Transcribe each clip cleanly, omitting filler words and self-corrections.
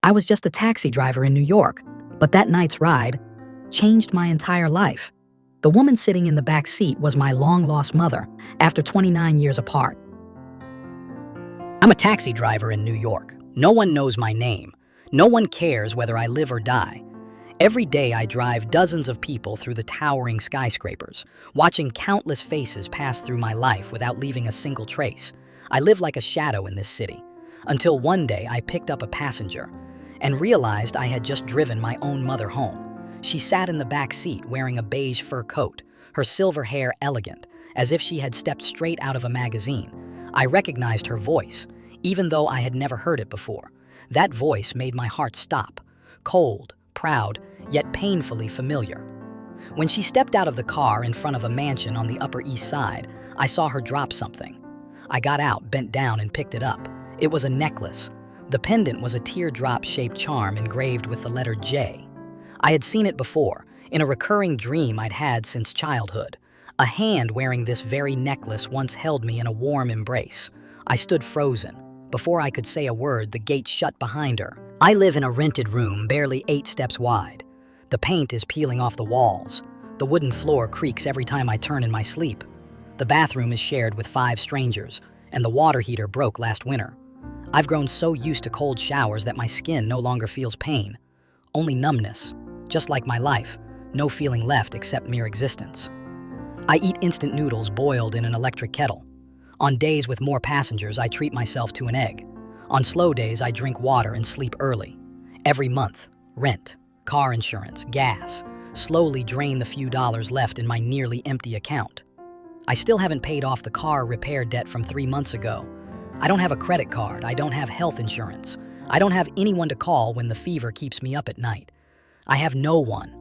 I was just a taxi driver in New York, but that night's ride changed my entire life. The woman sitting in the back seat was my long-lost mother, after 29 years apart. I'm a taxi driver in New York. No one knows my name. No one cares whether I live or die. Every day I drive dozens of people through the towering skyscrapers, watching countless faces pass through my life without leaving a single trace. I live like a shadow in this city. Until one day I picked up a passenger and realized I had just driven my own mother home. She sat in the back seat wearing a beige fur coat, her silver hair elegant, as if she had stepped straight out of a magazine. I recognized her voice, even though I had never heard it before. That voice made my heart stop, cold, proud, yet painfully familiar. When she stepped out of the car in front of a mansion on the Upper East Side, I saw her drop something. I got out, bent down, and picked it up. It was a necklace. The pendant was a teardrop-shaped charm engraved with the letter J. I had seen it before, in a recurring dream I'd had since childhood. A hand wearing this very necklace once held me in a warm embrace. I stood frozen. Before I could say a word, the gate shut behind her. I live in a rented room, barely 8 steps wide. The paint is peeling off the walls. The wooden floor creaks every time I turn in my sleep. The bathroom is shared with 5 strangers, and the water heater broke last winter. I've grown so used to cold showers that my skin no longer feels pain. Only numbness. Just like my life, no feeling left except mere existence. I eat instant noodles boiled in an electric kettle. On days with more passengers, I treat myself to an egg. On slow days, I drink water and sleep early. Every month, rent, car insurance, gas, slowly drain the few dollars left in my nearly empty account. I still haven't paid off the car repair debt from 3 months ago. I don't have a credit card, I don't have health insurance. I don't have anyone to call when the fever keeps me up at night. I have no one.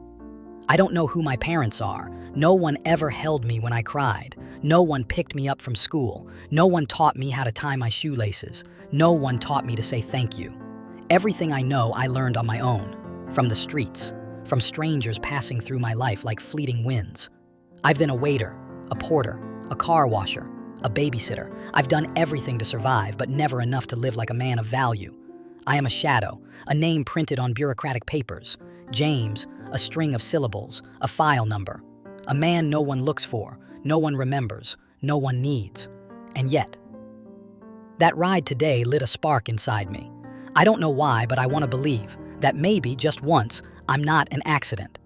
I don't know who my parents are. No one ever held me when I cried. No one picked me up from school. No one taught me how to tie my shoelaces. No one taught me to say thank you. Everything I know I learned on my own, from the streets, from strangers passing through my life like fleeting winds. I've been a waiter, a porter, a car washer, a babysitter. I've done everything to survive, but never enough to live like a man of value. I am a shadow, a name printed on bureaucratic papers. James, a string of syllables, a file number. A man no one looks for, no one remembers, no one needs. And yet, that ride today lit a spark inside me. I don't know why, but I want to believe that maybe, just once, I'm not an accident.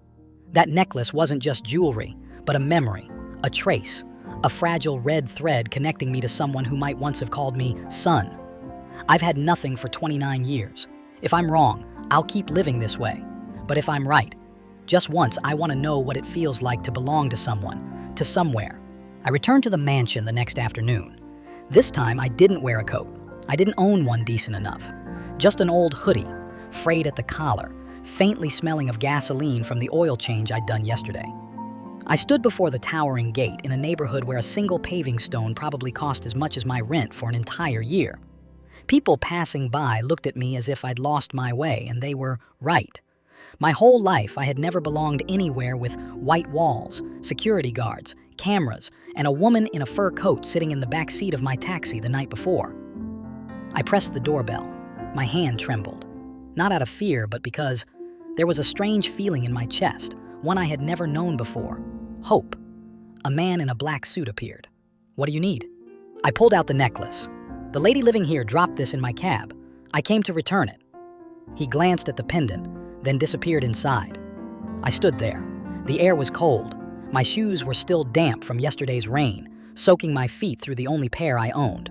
That necklace wasn't just jewelry, but a memory, a trace, a fragile red thread connecting me to someone who might once have called me son. I've had nothing for 29 years. If I'm wrong, I'll keep living this way. But if I'm right, just once I want to know what it feels like to belong to someone, to somewhere. I returned to the mansion the next afternoon. This time I didn't wear a coat. I didn't own one decent enough. Just an old hoodie, frayed at the collar, faintly smelling of gasoline from the oil change I'd done yesterday. I stood before the towering gate in a neighborhood where a single paving stone probably cost as much as my rent for an entire year. People passing by looked at me as if I'd lost my way, and they were right. My whole life, I had never belonged anywhere with white walls, security guards, cameras, and a woman in a fur coat sitting in the back seat of my taxi the night before. I pressed the doorbell. My hand trembled. Not out of fear, but because there was a strange feeling in my chest, one I had never known before. Hope. A man in a black suit appeared. "What do you need?" I pulled out the necklace. "The lady living here dropped this in my cab. I came to return it." He glanced at the pendant, then disappeared inside. I stood there. The air was cold. My shoes were still damp from yesterday's rain, soaking my feet through the only pair I owned.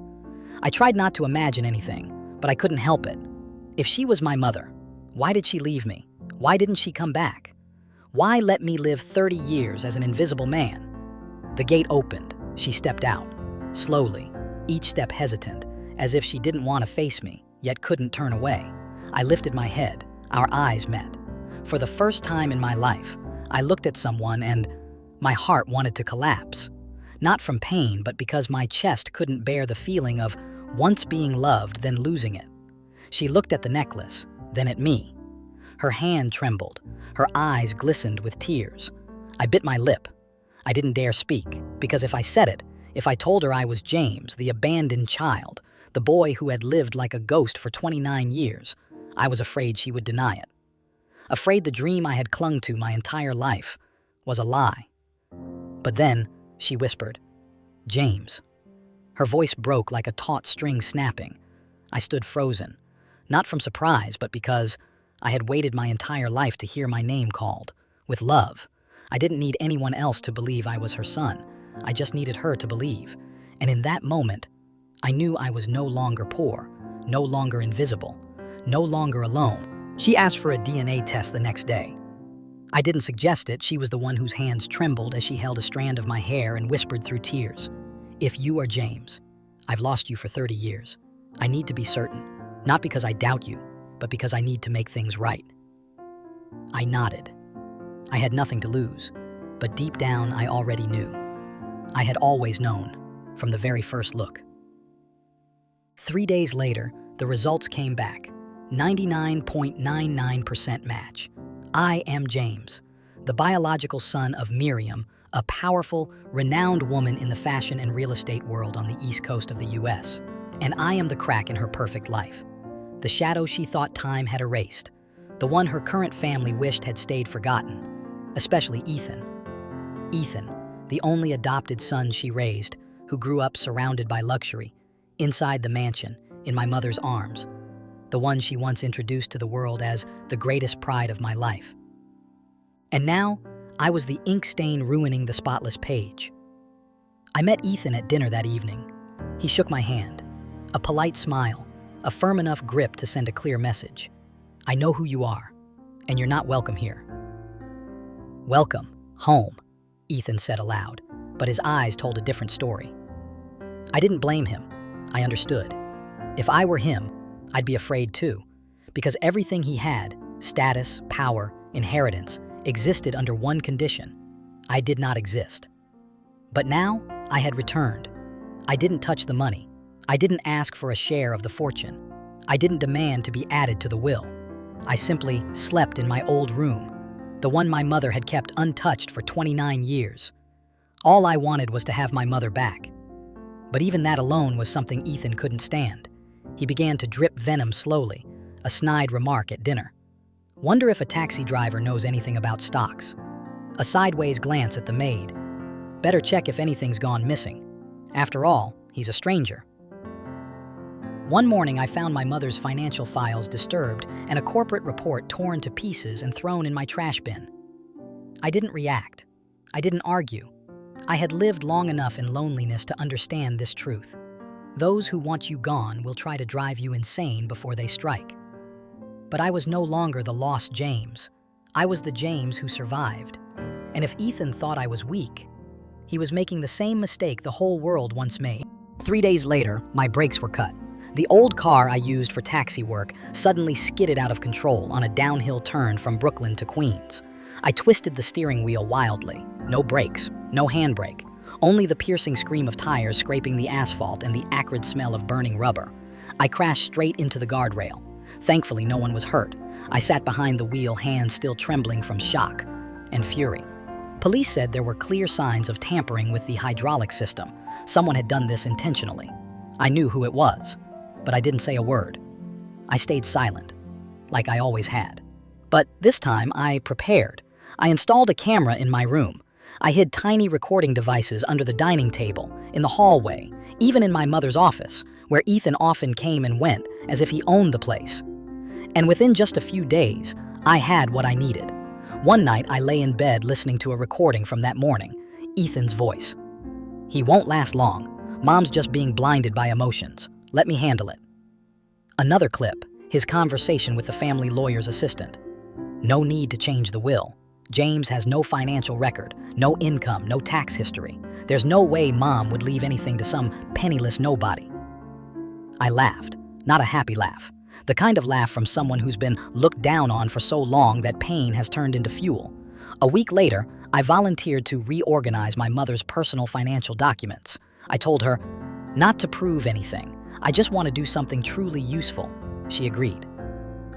I tried not to imagine anything, but I couldn't help it. If she was my mother, why did she leave me? Why didn't she come back? Why let me live 30 years as an invisible man? The gate opened. She stepped out, slowly, each step hesitant, as if she didn't want to face me, yet couldn't turn away. I lifted my head. Our eyes met. For the first time in my life, I looked at someone and my heart wanted to collapse. Not from pain, but because my chest couldn't bear the feeling of once being loved, then losing it. She looked at the necklace, then at me. Her hand trembled. Her eyes glistened with tears. I bit my lip. I didn't dare speak, because if I said it, if I told her I was James, the abandoned child, the boy who had lived like a ghost for 29 years, I was afraid she would deny it. Afraid the dream I had clung to my entire life was a lie. But then she whispered, "James." Her voice broke like a taut string snapping. I stood frozen, not from surprise, but because I had waited my entire life to hear my name called, with love. I didn't need anyone else to believe I was her son. I just needed her to believe. And in that moment, I knew I was no longer poor, no longer invisible, no longer alone. She asked for a DNA test the next day. I didn't suggest it. She was the one whose hands trembled as she held a strand of my hair and whispered through tears, "If you are James, I've lost you for 30 years. I need to be certain, not because I doubt you, but because I need to make things right." I nodded. I had nothing to lose, but deep down I already knew. I had always known, from the very first look. 3 days later, the results came back. 99.99% match. I am James, the biological son of Miriam, a powerful, renowned woman in the fashion and real estate world on the East Coast of the US. And I am the crack in her perfect life. The shadow she thought time had erased. The one her current family wished had stayed forgotten. Especially Ethan. Ethan, the only adopted son she raised, who grew up surrounded by luxury, inside the mansion, in my mother's arms. The one she once introduced to the world as the greatest pride of my life. And now, I was the ink stain ruining the spotless page. I met Ethan at dinner that evening. He shook my hand. A polite smile, a firm enough grip to send a clear message. "I know who you are, and you're not welcome here." "Welcome, home," Ethan said aloud, but his eyes told a different story. I didn't blame him. I understood. If I were him, I'd be afraid too, because everything he had, status, power, inheritance, existed under one condition. I did not exist. But now, I had returned. I didn't touch the money. I didn't ask for a share of the fortune. I didn't demand to be added to the will. I simply slept in my old room, the one my mother had kept untouched for 29 years. All I wanted was to have my mother back. But even that alone was something Ethan couldn't stand. He began to drip venom slowly, a snide remark at dinner. Wonder if a taxi driver knows anything about stocks. A sideways glance at the maid. Better check if anything's gone missing. After all, he's a stranger. One morning I found my mother's financial files disturbed and a corporate report torn to pieces and thrown in my trash bin. I didn't react. I didn't argue. I had lived long enough in loneliness to understand this truth. Those who want you gone will try to drive you insane before they strike. But I was no longer the lost James. I was the James who survived. And if Ethan thought I was weak, he was making the same mistake the whole world once made. 3 days later, my brakes were cut. The old car I used for taxi work suddenly skidded out of control on a downhill turn from Brooklyn to Queens. I twisted the steering wheel wildly. No brakes, no handbrake. Only the piercing scream of tires scraping the asphalt and the acrid smell of burning rubber. I crashed straight into the guardrail. Thankfully, no one was hurt. I sat behind the wheel, hands still trembling from shock and fury. Police said there were clear signs of tampering with the hydraulic system. Someone had done this intentionally. I knew who it was, but I didn't say a word. I stayed silent, like I always had. But this time, I prepared. I installed a camera in my room. I hid tiny recording devices under the dining table, in the hallway, even in my mother's office, where Ethan often came and went, as if he owned the place. And within just a few days, I had what I needed. One night, I lay in bed listening to a recording from that morning, Ethan's voice. "He won't last long. Mom's just being blinded by emotions. Let me handle it." Another clip, his conversation with the family lawyer's assistant. "No need to change the will. James has no financial record, no income, no tax history. There's no way Mom would leave anything to some penniless nobody." I laughed, not a happy laugh. The kind of laugh from someone who's been looked down on for so long that pain has turned into fuel. A week later, I volunteered to reorganize my mother's personal financial documents. I told her, "Not to prove anything. I just want to do something truly useful." She agreed.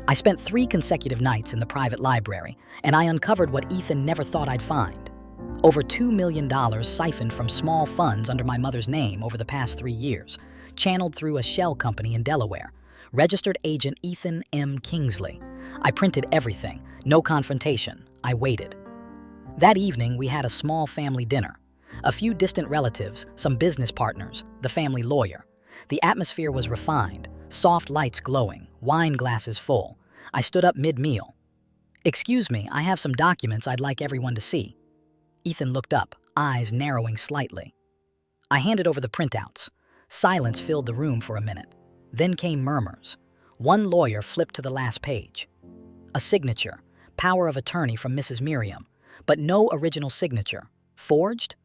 I spent 3 consecutive nights in the private library, and I uncovered what Ethan never thought I'd find. Over $2 million siphoned from small funds under my mother's name over the past 3 years, channeled through a shell company in Delaware, Registered Agent Ethan M. Kingsley. I printed everything. No confrontation. I waited. That evening, we had a small family dinner. A few distant relatives, some business partners, the family lawyer. The atmosphere was refined, soft lights glowing, wine glasses full. I stood up mid-meal. "Excuse me, I have some documents I'd like everyone to see." Ethan looked up, eyes narrowing slightly. I handed over the printouts. Silence filled the room for a minute. Then came murmurs. One lawyer flipped to the last page. A signature, power of attorney from Mrs. Miriam, but no original signature. Forged?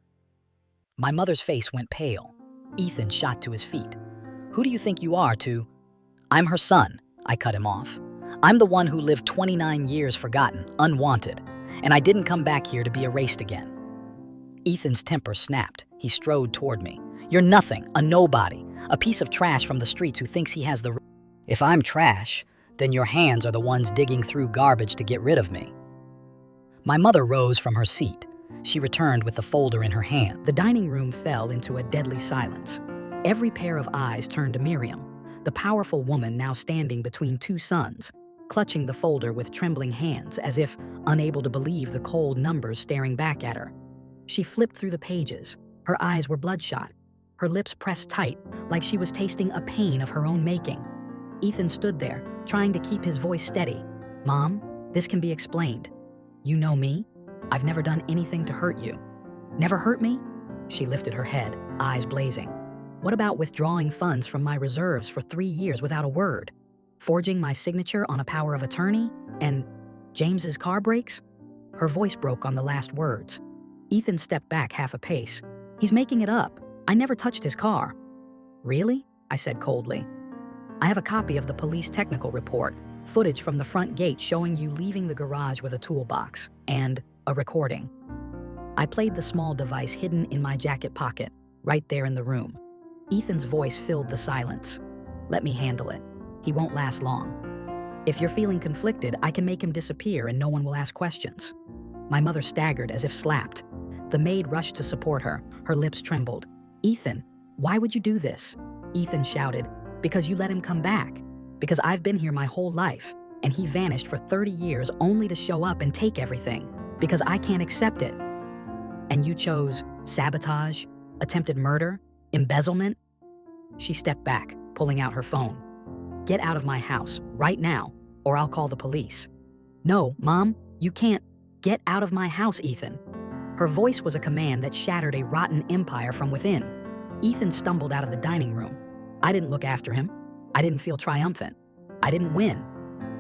My mother's face went pale. Ethan shot to his feet. "Who do you think you are to—" "I'm her son," I cut him off. "I'm the one who lived 29 years forgotten, unwanted, and I didn't come back here to be erased again." Ethan's temper snapped. He strode toward me. "You're nothing, a nobody, a piece of trash from the streets who thinks he has the— If I'm trash, then your hands are the ones digging through garbage to get rid of me." My mother rose from her seat. She returned with the folder in her hand. The dining room fell into a deadly silence. Every pair of eyes turned to Miriam, the powerful woman now standing between two sons, clutching the folder with trembling hands as if unable to believe the cold numbers staring back at her. She flipped through the pages. Her eyes were bloodshot, her lips pressed tight, like she was tasting a pain of her own making. Ethan stood there, trying to keep his voice steady. "Mom, this can be explained. You know me? I've never done anything to hurt you." "Never hurt me?" She lifted her head, eyes blazing. "What about withdrawing funds from my reserves for 3 years without a word? Forging my signature on a power of attorney? And James's car brakes?" Her voice broke on the last words. Ethan stepped back half a pace. "He's making it up. I never touched his car." "Really?" I said coldly. "I have a copy of the police technical report, footage from the front gate showing you leaving the garage with a toolbox, and a recording." I played the small device hidden in my jacket pocket, right there in the room. Ethan's voice filled the silence. "Let me handle it. He won't last long. If you're feeling conflicted, I can make him disappear and no one will ask questions." My mother staggered as if slapped. The maid rushed to support her. Her lips trembled. "Ethan, why would you do this?" Ethan shouted, "Because you let him come back. Because I've been here my whole life, and he vanished for 30 years only to show up and take everything. Because I can't accept it. And you chose sabotage, attempted murder, embezzlement?" She stepped back, pulling out her phone. "Get out of my house, right now, or I'll call the police." "No, Mom, you can't. Get out of my house, Ethan." Her voice was a command that shattered a rotten empire from within. Ethan stumbled out of the dining room. I didn't look after him. I didn't feel triumphant. I didn't win.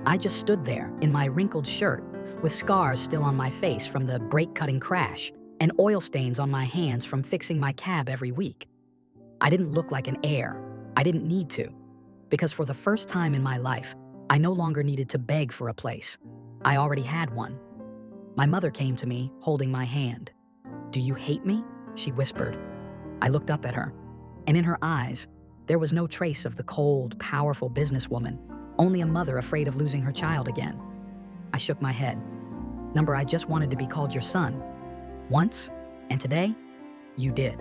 I just stood there in my wrinkled shirt, with scars still on my face from the brake-cutting crash, and oil stains on my hands from fixing my cab every week. I didn't look like an heir. I didn't need to. Because for the first time in my life, I no longer needed to beg for a place. I already had one. My mother came to me, holding my hand. "Do you hate me?" she whispered. I looked up at her, and in her eyes, there was no trace of the cold, powerful businesswoman, only a mother afraid of losing her child again. I shook my head. "Number, I just wanted to be called your son. Once, and today, you did."